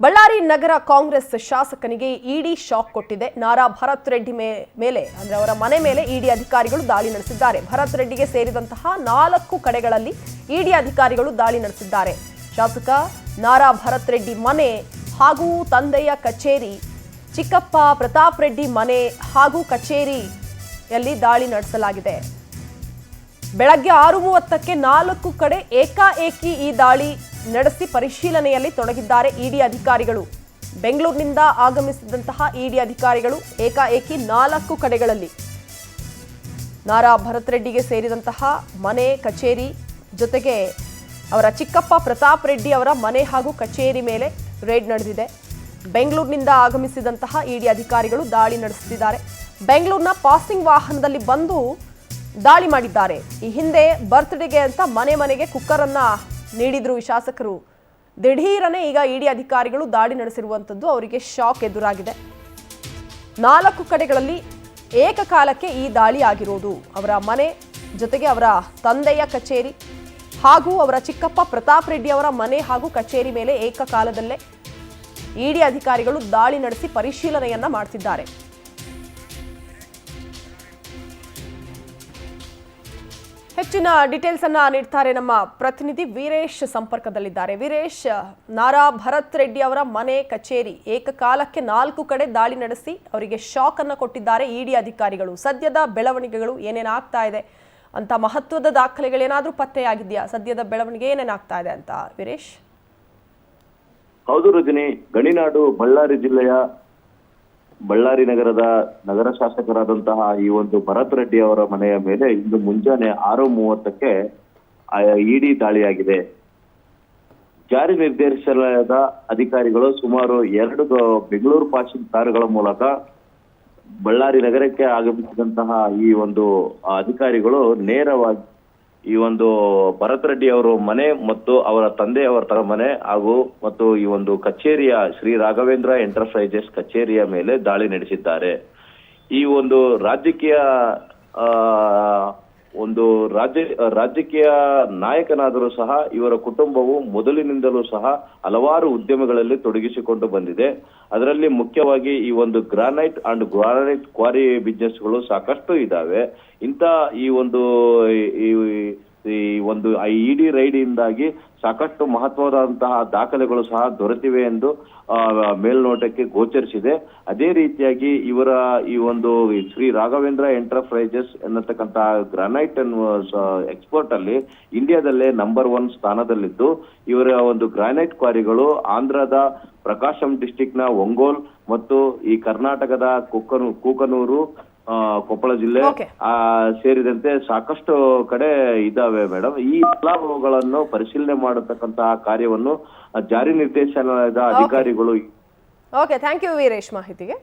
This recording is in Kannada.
ಬಳ್ಳಾರಿ ನಗರ ಕಾಂಗ್ರೆಸ್ ಶಾಸಕನಿಗೆ ಇಡಿ ಶಾಕ್ ಕೊಟ್ಟಿದೆ. ನಾರಾ ಭರತ್ ರೆಡ್ಡಿ ಮೇಲೆ ಅಂದ್ರೆ ಅವರ ಮನೆ ಮೇಲೆ ಇಡಿ ಅಧಿಕಾರಿಗಳು ದಾಳಿ ನಡೆಸಿದ್ದಾರೆ. ಭರತ್ ರೆಡ್ಡಿಗೆ ಸೇರಿದಂತಹ 4 ಕಡೆಗಳಲ್ಲಿ ಇಡಿ ಅಧಿಕಾರಿಗಳು ದಾಳಿ ನಡೆಸಿದ್ದಾರೆ. ಶಾಸಕ ನಾರಾ ಭರತ್ ರೆಡ್ಡಿ ಮನೆ ಹಾಗೂ ತಂದೆಯ ಕಚೇರಿ, ಚಿಕ್ಕಪ್ಪ ಪ್ರತಾಪ್ ರೆಡ್ಡಿ ಮನೆ ಹಾಗೂ ಕಚೇರಿಯಲ್ಲಿ ದಾಳಿ ನಡೆಸಲಾಗಿದೆ. ಬೆಳಗ್ಗೆ 6:30ಕ್ಕೆ 4 ಕಡೆ ಏಕಾಏಕಿ ಈ ದಾಳಿ ನಡೆಸಿ ಪರಿಶೀಲನೆಯಲ್ಲಿ ತೊಡಗಿದ್ದಾರೆ ಇಡಿ ಅಧಿಕಾರಿಗಳು. ಬೆಂಗಳೂರಿನಿಂದ ಆಗಮಿಸಿದಂತಹ ಇಡಿ ಅಧಿಕಾರಿಗಳು ಏಕಾಏಕಿ 4 ಕಡೆಗಳಲ್ಲಿ ನಾರಾ ಭರತ್ ರೆಡ್ಡಿಗೆ ಸೇರಿದಂತಹ ಮನೆ, ಕಚೇರಿ ಜೊತೆಗೆ ಅವರ ಚಿಕ್ಕಪ್ಪ ಪ್ರತಾಪ್ ರೆಡ್ಡಿ ಅವರ ಮನೆ ಹಾಗೂ ಕಚೇರಿ ಮೇಲೆ ರೇಡ್ ನಡೆದಿದೆ. ಬೆಂಗಳೂರಿನಿಂದ ಆಗಮಿಸಿದಂತಹ ಇಡಿ ಅಧಿಕಾರಿಗಳು ದಾಳಿ ನಡೆಸುತ್ತಿದ್ದಾರೆ. ಬೆಂಗಳೂರಿನ ಪಾಸಿಂಗ್ ವಾಹನದಲ್ಲಿ ಬಂದು ದಾಳಿ ಮಾಡಿದ್ದಾರೆ. ಈ ಹಿಂದೆ ಬರ್ತ್ಡೇಗೆ ಅಂತ ಮನೆಗೆ ಕುಕ್ಕರ್ ಅನ್ನ ನೀಡಿದ್ರು ಈ ಶಾಸಕರು. ದಿಢೀರನೆ ಈಗ ಇಡಿ ಅಧಿಕಾರಿಗಳು ದಾಳಿ ನಡೆಸಿರುವಂತದ್ದು ಅವರಿಗೆ ಶಾಕ್ ಎದುರಾಗಿದೆ. 4 ಕಡೆಗಳಲ್ಲಿ ಏಕಕಾಲಕ್ಕೆ ಈ ದಾಳಿ ಆಗಿರೋದು. ಅವರ ಮನೆ ಜೊತೆಗೆ ಅವರ ತಂದೆಯ ಕಚೇರಿ ಹಾಗೂ ಅವರ ಚಿಕ್ಕಪ್ಪ ಪ್ರತಾಪ್ ರೆಡ್ಡಿ ಅವರ ಮನೆ ಹಾಗೂ ಕಚೇರಿ ಮೇಲೆ ಏಕಕಾಲದಲ್ಲೇ ಇಡಿ ಅಧಿಕಾರಿಗಳು ದಾಳಿ ನಡೆಸಿ ಪರಿಶೀಲನೆಯನ್ನ ಮಾಡ್ತಿದ್ದಾರೆ. ಹೆಚ್ಚಿನ ಡೀಟೇಲ್ಸ್ ಅನ್ನ ನೀಡ್ತಾರೆ ನಮ್ಮ ಪ್ರತಿನಿಧಿ ವೀರೇಶ್ ಸಂಪರ್ಕದಲ್ಲಿದ್ದಾರೆ. ವೀರೇಶ್, ನಾರಾ ಭರತ್ ರೆಡ್ಡಿ ಅವರ ಮನೆ, ಕಚೇರಿ ಏಕಕಾಲಕ್ಕೆ 4 ಕಡೆ ದಾಳಿ ನಡೆಸಿ ಅವರಿಗೆ ಶಾಕ್ ಅನ್ನ ಕೊಟ್ಟಿದ್ದಾರೆ ಇಡಿ ಅಧಿಕಾರಿಗಳು. ಸದ್ಯದ ಬೆಳವಣಿಗೆಗಳು ಏನೇನಾಗ್ತಾ ಇದೆ ಅಂತ, ಮಹತ್ವದ ದಾಖಲೆಗಳೇನಾದ್ರೂ ಪತ್ತೆಯಾಗಿದೆಯಾ? ಸದ್ಯದ ಬೆಳವಣಿಗೆ ಏನೇನಾಗ್ತಾ ಇದೆ ಅಂತ ವೀರೇಶ್? ಹೌದು ರಜನಿ, ಗಣಿನಾಡು ಬಳ್ಳಾರಿ ಜಿಲ್ಲೆಯ ಬಳ್ಳಾರಿ ನಗರದ ನಗರ ಶಾಸಕರಾದಂತಹ ಈ ಒಂದು ಭರತ್ ರೆಡ್ಡಿ ಅವರ ಮನೆಯ ಮೇಲೆ ಇಂದು ಮುಂಜಾನೆ 6:30ಕ್ಕೆ ಇಡಿ ದಾಳಿಯಾಗಿದೆ. ಜಾರಿ ನಿರ್ದೇಶನಾಲಯದ ಅಧಿಕಾರಿಗಳು ಸುಮಾರು 2 ಬೆಂಗಳೂರು ಪಾಸಿಂಗ್ ಕಾರುಗಳ ಮೂಲಕ ಬಳ್ಳಾರಿ ನಗರಕ್ಕೆ ಆಗಮಿಸಿದಂತಹ ಈ ಒಂದು ಅಧಿಕಾರಿಗಳು ನೇರವಾಗಿ ಈ ಒಂದು ಭರತ್ ರೆಡ್ಡಿ ಅವರ ಮನೆ ಮತ್ತು ಅವರ ತಂದೆಯವರ ಮನೆ ಮತ್ತು ಈ ಒಂದು ಕಚೇರಿಯ ಶ್ರೀ ರಾಘವೇಂದ್ರ ಎಂಟರ್ಪ್ರೈಸಸ್ ಕಚೇರಿಯ ಮೇಲೆ ದಾಳಿ ನಡೆಸಿದ್ದಾರೆ. ಈ ಒಂದು ರಾಜಕೀಯ ನಾಯಕನಾದರೂ ಸಹ ಇವರ ಕುಟುಂಬವು ಮೊದಲಿನಿಂದಲೂ ಸಹ ಹಲವಾರು ಉದ್ಯಮಗಳಲ್ಲಿ ತೊಡಗಿಸಿಕೊಂಡು ಬಂದಿದೆ. ಅದರಲ್ಲಿ ಮುಖ್ಯವಾಗಿ ಈ ಒಂದು ಗ್ರಾನೈಟ್ ಕ್ವಾರಿ ಬಿಸ್ನೆಸ್ಗಳು ಸಾಕಷ್ಟು ಇದಾವೆ. ಇಂಥ ಈ ಒಂದು ಇಡಿ ರೈಡ್ ಇಂದಾಗಿ ಸಾಕಷ್ಟು ಮಹತ್ವದಂತಹ ದಾಖಲೆಗಳು ಸಹ ದೊರೆತಿವೆ ಎಂದು ಮೇಲ್ನೋಟಕ್ಕೆ ಗೋಚರಿಸಿದೆ. ಅದೇ ರೀತಿಯಾಗಿ ಇವರ ಈ ಒಂದು ಶ್ರೀ ರಾಘವೇಂದ್ರ ಎಂಟರ್ಪ್ರೈಸಸ್ ಎನ್ನತಕ್ಕಂತಹ ಗ್ರಾನೈಟ್ ಎಕ್ಸ್ಪೋರ್ಟ್ ಅಲ್ಲಿ ಇಂಡಿಯಾದಲ್ಲೇ ನಂಬರ್ 1 ಸ್ಥಾನದಲ್ಲಿದ್ದು, ಇವರ ಒಂದು ಗ್ರಾನೈಟ್ ಕ್ವಾರಿಗಳು ಆಂಧ್ರದ ಪ್ರಕಾಶಂ ಡಿಸ್ಟಿಕ್ ನ ಒಂಗೋಲ್ ಮತ್ತು ಈ ಕರ್ನಾಟಕದ ಕೂಕನೂರು, ಕೊಪ್ಪಳ ಜಿಲ್ಲೆ ಸೇರಿದಂತೆ ಸಾಕಷ್ಟು ಕಡೆ ಇದಾವೆ ಮೇಡಮ್. ಈ ಎಲ್ಲವುಗಳನ್ನು ಪರಿಶೀಲನೆ ಮಾಡತಕ್ಕಂತಹ ಕಾರ್ಯವನ್ನು ಜಾರಿ ನಿರ್ದೇಶನಾಲಯದ ಅಧಿಕಾರಿಗಳು. ಓಕೆ, ಥ್ಯಾಂಕ್ ಯು ವೀರೇಶ್ ಮಾಹಿತಿಗೆ.